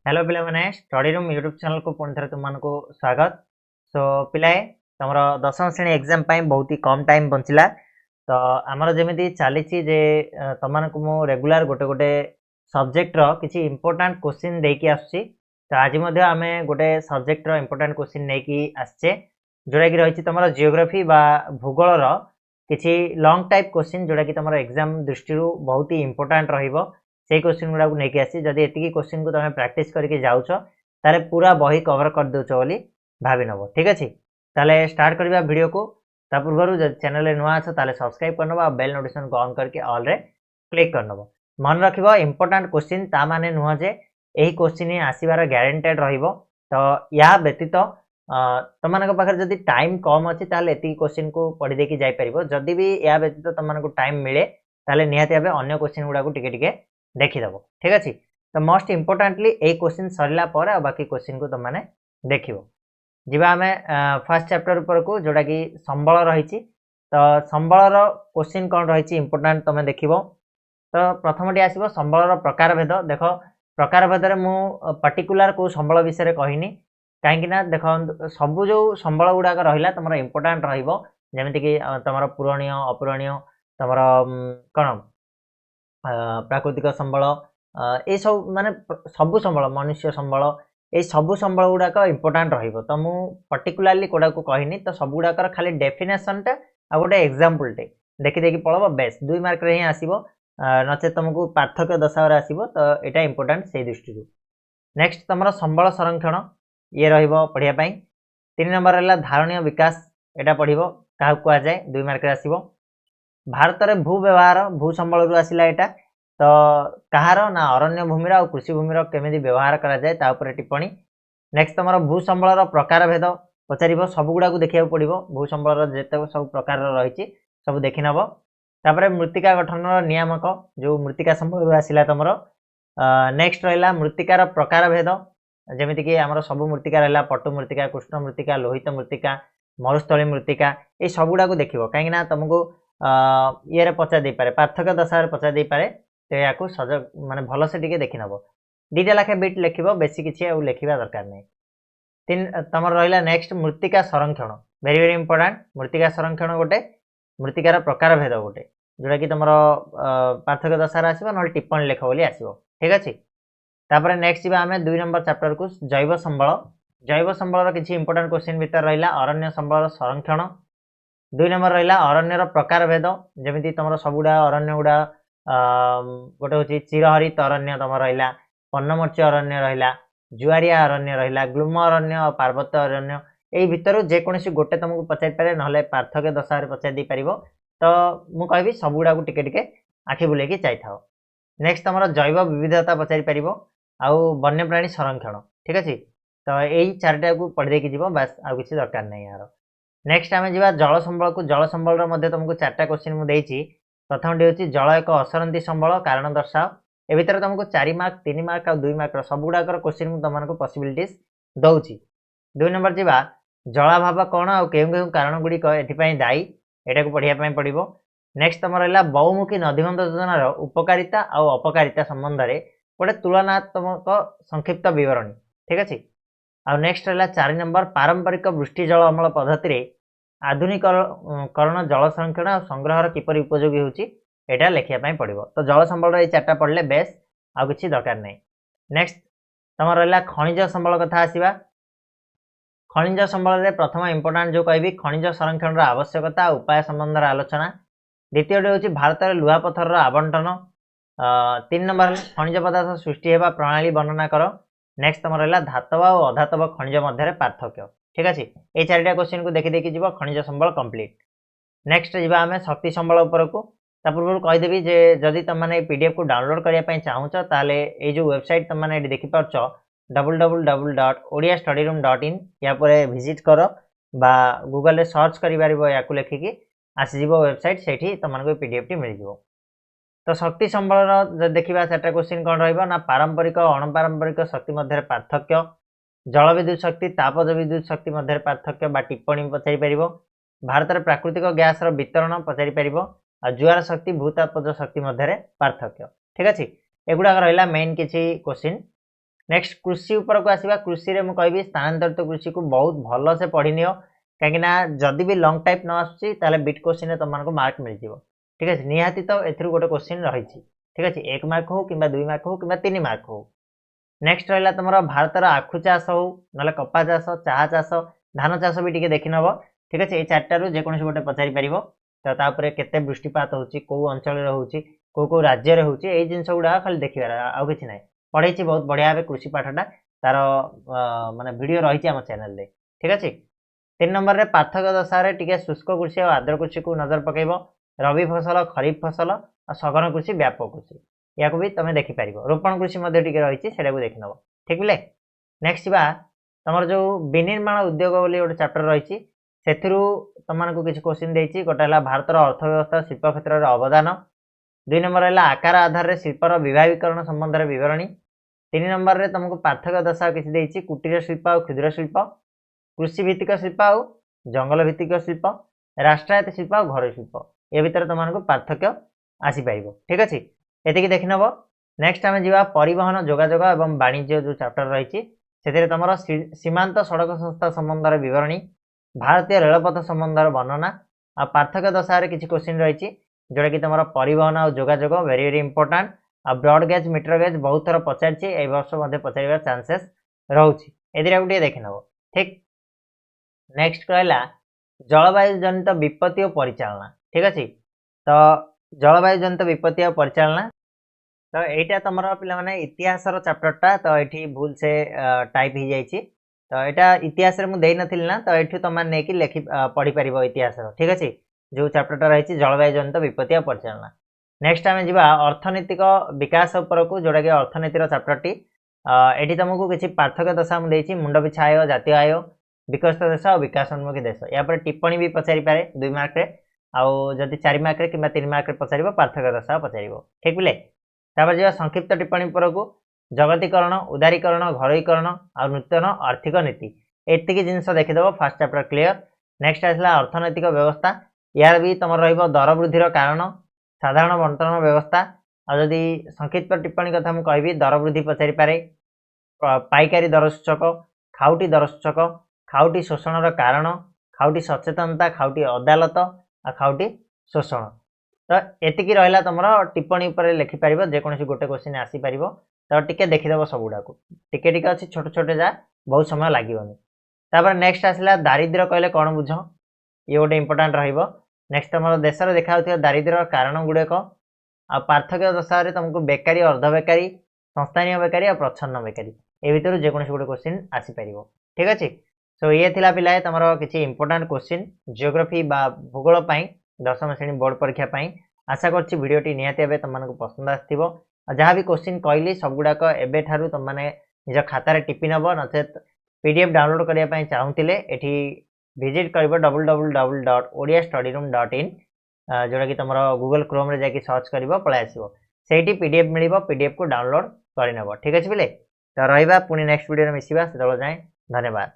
Hello पिला माने study room YouTube channel को पुणी थे तुमको स्वागत। सो पिलाए तुम दशम श्रेणी एग्जाम बहुत ही कम टाइम बंचला तो आमर जमी चली जे तुमको मु रेगुलर गोटे गोटे सब्जेक्टर किसी इंपोर्टाट क्वेश्चन देकी आसुची। तो आज आम गोटे सब्जेक्टर इंपोर्टाट क्वेश्चन नहीं आसचे जोटा कि रही तुम जियोग्राफी बा भूगोलर किसी लॉन्ग टाइप क्वेश्चन जोटा कि तुम एग्जाम दृष्टि बहुत ही इंपोर्टाट रहिबो से क्वेश्चन गुड़ा नहीं आसी जदि एति क्वेश्चन को तुम प्राक्ट करके जाऊच ताले पूरा बही कवर कर दौच बोली भावी नब। ठीक अच्छे ताले स्टार्ट करवा वीडियो को ता पूर्व चैनल नुआ अच्छ ताले सब्सक्राइब कर नब बेल नोटिफिकेशन को ऑन करके ऑल रे क्लिक कर नब। मन रख इंपोर्टाट क्वेश्चन ता माने नुह जे यही क्वेश्चन ही आसबार ग्यारंटेड रहिबो। तो या व्यतीत तुम पाखे जदि टाइम कम अच्छी ताले एति क्वेश्चन को पढ़ी देकी जाई परिबो। जदि भी या व्यतीत तुमको टाइम मिले ताले निहाती भाबे अन्य क्वेश्चन गुड़ा को टिके देखीदेव। ठीक अच्छे तो मोस्ट इम्पोर्टाटली यही क्वेश्चन सरला पर बाकी क्वेश्चन को तुमने देख जीवा आम फर्स्ट चैप्टर उपर को जोटा कि संबल रही। तो संबलर क्वेश्चन कौन रही इम्पोर्टाट तुम देख। तो प्रथम टी आसो संबलर प्रकार भेद देख प्रकार भेदे मु पर्टिकुलर को संबल विषय कहनी कहीं देख सबू जो संबल गुड़ाक रहा तुम इम्पोर्टाट रमीक तुम पूरणीय अपूरणीय तुम कौन प्राकृतिक संबल ये सब माने सबू संबल मनुष्य संबल ये सबू संबल गुड़ाक इम्पोर्टाट रहिबो। तो मु पर्टिकुलाली कोडा को कहनी तो सब गुड़ाकर खाली डेफिनेशन टा आ गोटे एग्जांपल टे देखि देखि पढ़ब बेस 2 मार्क रे ही आसीबो नचे तुमको पार्थक्य दशावर आसीबो। तो एटा इम्पोर्टाट से दृष्टि। नेक्स्ट तुम संबल संरक्षण ये रहिबो पढ़िया पई। 3 नंबर है धारणीय विकास एटा पढ़िबो काहा को आ जाए 2 मार्क रे आसीबो। भारत में भू व्यवहार भू संबल रु आसिला एटा तो कहार ना अरण्य भूमिर और कृषि भूमिर केमी व्यवहार करा टिप्पणी। नेक्स्ट तुम भू संबलर प्रकार भेद पचार सब गुड़ा को देखा पड़ो भू संबलर जिते सब प्रकार रही सब देखी नब। तापर मृत्तिका गठन नियामक जो मृत्तिका संबल रु आसिला तुम। नेक्स्ट रहा मृत्तिकार प्रकार भेद जमीक आम सब मृत्तिका रहा पटु मृत्तिका कृष्ण मृत्तिका लोहित मृत्तिका मरुस्थली मृत्तिका ये सब गुड़ा को देख कहीं तुमको ये पचार दे पारे पार्थक्य दशा पचार दे पारे। तो या सज माने भल से टिके देखी नब 2टा लाखे बिट लिख बेसी किसी लिखा दरकार नहीं। 3 तुम रहा नेक्स्ट मृत्तिका संरक्षण वेरी वेरी इंपोर्टाट। मृत्तिका संरक्षण गोटे मृत्तिकार प्रकार भेद गोटे जोटा कि तुम पार्थक्य दशा आसो ना टिप्पणी लेख बोली आसो। ठीक अच्छे तापर नेक्स्ट जी आम 2 नंबर चैप्टर को जैव संबल। जैव संबल किसी इंपोर्टाट क्वेश्चन भीतर रहा अरण्य संबल संरक्षण। 2 नंबर रहा अरण्यर प्रकार भेद जमी तुम सबुड़ा अरण्य गुड़ा गोटे हूँ चिरहरित अरण्य तुम रहा पन्नमर्ची अरण्य रहा जुआरिया अरण्य रहा ग्लूम अरण्य और पार्वत्य अरण्य यही भितर जेकोसी गोटे तुमको पचारि पारे ना पार्थक्य दशा पचार दे पार। तो मु कहि सबुड़ा को टिके आखि बुलेकी चाहिए। नेक्स्ट तुम जैव विविधता पचारि पार आउ वन्यप्राणी संरक्षण। ठीक अच्छे तो यही 4टा को पढ़ी देकी जीव बास आउ किसी दरकार नहीं यार। नेक्स्ट आम जा जल संबल को जल संबल तुमको 4टा क्वेश्चन मुझे प्रथम टी हूँ जल एक असरती संबल कारण दर्शाओ ए भर तुमको 4 मार्क 3 मार्क और 2 मार्क सब गुड़ाकर क्वेश्चन तुमको पॉसिबिलिटीज दौची। 2 नंबर जी जलाभाव कौन और केउ कारण गुड़िक एपाई दायी एटा को पढ़ाई पड़ो। नेक्स्ट तुम रहा बहुमुखी नदीबंध योजनार उपकारिता और अपकारिता संबंध में गोटे तुलनात्मक संक्षिप्त विवरणी। ठीक अच्छे आ नेक्स्ट रहा 4 नंबर पारंपरिक वृष्टि जल अमल पद्धति आधुनिकरण जल संरक्षण और संग्रहर किपर उपयोगी होटा लिखापी पड़ो। तो जल संबल ये 4टा पढ़ले बेस आउ किसी दरकार नहीं। नेक्स्ट तुम रहा खनिज संबल कथा आसवा। खनिज संबल में प्रथम इंपोर्टाट जो कहि खनिज संरक्षण आवश्यकता उपाय संबंध आलोचना। द्वितीय हूँ भारत में लुहापथर आवंटन। 3 नंबर खनिज पदार्थ सृष्टि होगा प्रणाली वर्णना कर। नेक्स्ट तुम रहा धातव और अधातव खनिज मध्य पार्थक्य। ठीक अच्छे ये 4टा क्वेश्चन को देखी देखी जीव खनिज संबल कंप्लीट। नेक्स्ट जी आम शक्ति संबल उपर को पूर्व कहीदेवी जे जदि तुमने पीडीएफ को डाउनलोड करने चाहूच ताले ये जो वेबसाइट तुमने देखिपार www.odiastudyroom.in या विजिट कर बा गूगल रे सर्च कर या लिखिकी आसीज वेबसाइट से तुमको पीडीएफ टी मिल जाव। तो शक्ति संबल देखा 4टा क्वेश्चन कौन रहा पारंपरिक और अणपारंपरिक शक्ति मध्य पार्थक्य जल विद्युत शक्ति तापज विद्युत शक्ति मध्य पार्थक्य बा टिप्पणी पचारि पार। भारत में प्राकृतिक गैस वितरण पचारि पार और जुआर शक्ति भूतापज शक्ति मध्य पार्थक्य। ठीक अच्छे एगुड़ा रहा मेन किसी क्वेश्चन। नेक्स्ट कृषि उपर को आसीबा कृषि रे मु कहबी स्थानांतरित कृषि को बहुत भलो से पढ़ी नियो काहे ना जदी भी लॉन्ग टाइप न आसुची ताले बिट क्वेश्चन रे तमन को मार्क मिल जिवो ठीक है निहाती तो एथरु गोटे क्वेश्चन रही छी ठीक है 1 मार्क हो किबा 2 मार्क हो किबा 3 मार्क हो नेक्स्ट रहला तमरो भारत रा आखु चाष हो नले कपा चाष चाहा चाष धान चाष भी टिके देखि नबो ठीक है ए चारटा रु जे कोनसे गोटे पचारि परिबो तो तापरे केते वृष्टिपात होउची को अंचल रे होउची को राज्य रे होउची ए जिंस गुडा खाली देखिबार आ किछि नै पढ़े बहुत बढ़िया भाव कृषि पाठटा तार माने वीडियो रही आम चैनल रे ठीक अच्छे 3 नंबर रे पार्थक्य दशा रे टिके शुष्क कृषि और आर्द्र कृषि को नजर पकेब रबी फसल खरीफ फसल और सघन कृषि व्यापक कृषि या भी तुम देखिपार रोपण कृषि रही देख नब ठीक बोले नेक्स्ट बा तुम जो विनिर्माण उद्योग बोली गोटे चैप्टर रही तुमको किसी क्वेश्चन देती गोटे भारत अर्थव्यवस्था शिल्प क्षेत्र में अवदान 2 नंबर है आकार आधार में शिल्पर विभागीकरण संबंध में विवरणी 3 नंबर रे तुमको पार्थक्य दशा किसी देती कुटीर शिल्प और क्षुद्र शिल्प कृषि भित्तिक शिल्प और जंगल भित्तिक शिल्प राष्ट्रायत्त शिल्प और घर शिल्प ए भीतर तुमको पार्थक्य आसीपार ठीक अच्छे ये देख नब नेक्स्ट आम जा परिवहन जोगाजोग और वाणिज्य जो चैप्टर रही तुम सीमांत सड़क संस्था संबंध में विवरणी भारतीय रेलपथ संबंध वर्णना आ पार्थक्य दशा किसी क्वेश्चन रही जोटा कि तुम परिवहन और जोगाजोग वेरी वेरी इंपोर्टाट आ ब्रॉड गेज मीटर गेज बहुत थर पचार वर्ष पचार चांसेस रोचे ए देख नब ठीक नेक्स्ट कहला जलवायु जनित विपत्ति और परिचालना ठीक अच्छे तो जलवायु जनित विपत्ति और परिचालना तो यहाँ तुम पे इतिहास चैप्टरटा तो ये भूल से टाइप हो जाए तो यहाँ इतिहास मुझे नथिली ना तो ये तुम नहीं लिखि पढ़ी पार इतिहास ठीक अच्छे जो चैप्टरटा रही जलवायु जनित विपत्ति और परिचालना नेक्स्ट आम जा अर्थनैतिक विकास उपर को जोटा कि अर्थनीतिर चैप्टरटी ये तुमको किसी पार्थक्य दशा मुझे मुंड पिछा आय जातीय आय विकसित देश और विकासोन्मुखी देश या टिप्पणी भी पचारि पारे 2 मार्क रे आउ जदि 4 मार्क रे किंबा 3 मार्क रे पचार पार्थक्य दशा पचार ठीक बोले जा संक्षिप्त टिप्पणी पर को जगतीकरण उदारीकरण घरोईकरण और नूतन आर्थिक नीति एतिक जिनस देखीदेव फास्ट चैप्टर क्लियर नेक्स्ट आसला अर्थनैतिक व्यवस्था यार भी तुम रहिबो दर वृद्धिर कारण साधारण बंटन व्यवस्था और जदि संक्षिप्त टिप्पणी कथा मुझे कहबी दर वृद्धि पचारि पारे पाइकारी दर सूचक खाउटी दर सूचक खाउटी शोषण कारण खाउटी सचेतनता खाउटी अदालत आ खाउटी शोषण तो एतिकी रहा तुम टिप्पणी पर लिखिपार जेकोसी गोटे क्वेश्चन आसीपर तो टिके देखीदेव सबुड़ा टिके टिके अच्छी छोटे छोटे जा बहुत समय लगे नेक्स्ट आसला दारिद्र्य कहले कौन बुझ ये गोटे इंपोर्टाट नेक्स्ट तुम देश में देखा दारिद्र्य कारण गुड़ाक आ पार्थक्य दशा तुमको बेकारी अर्ध बेकारी संस्थानीय बेकारी और प्रच्छन्न बेकारी ए भर जेकोसी गोटे क्वेश्चन आसीपर ठीक अच्छे सो ये थिला पिलाए तुम किसी इंपोर्टाट क्वेश्चन जियोग्राफी बा भूगोल 10वीं श्रेणी बोर्ड परीक्षा आशा करछि वीडियोटी निहाती भावे तुमको पसंद आसथिबो जहाँ भी क्वेश्चन कहली सबगुड़ाक एबे ठारू तुम माने निज खातार टिपि नब नचेत पीडीएफ डाउनलोड करने चाहूले एठी विजिट कर www.odiastudyroom.in जोटा कि तुम गूगल क्रोम रे जाकि सर्च कर पलै आसो से पीडीएफ मिल पीडीएफ को डाउनलोड कर ठीक अच्छे बोले तो रहा पुणी नेक्स्ट वीडियो मिसिबा से जाए धन्यवाद।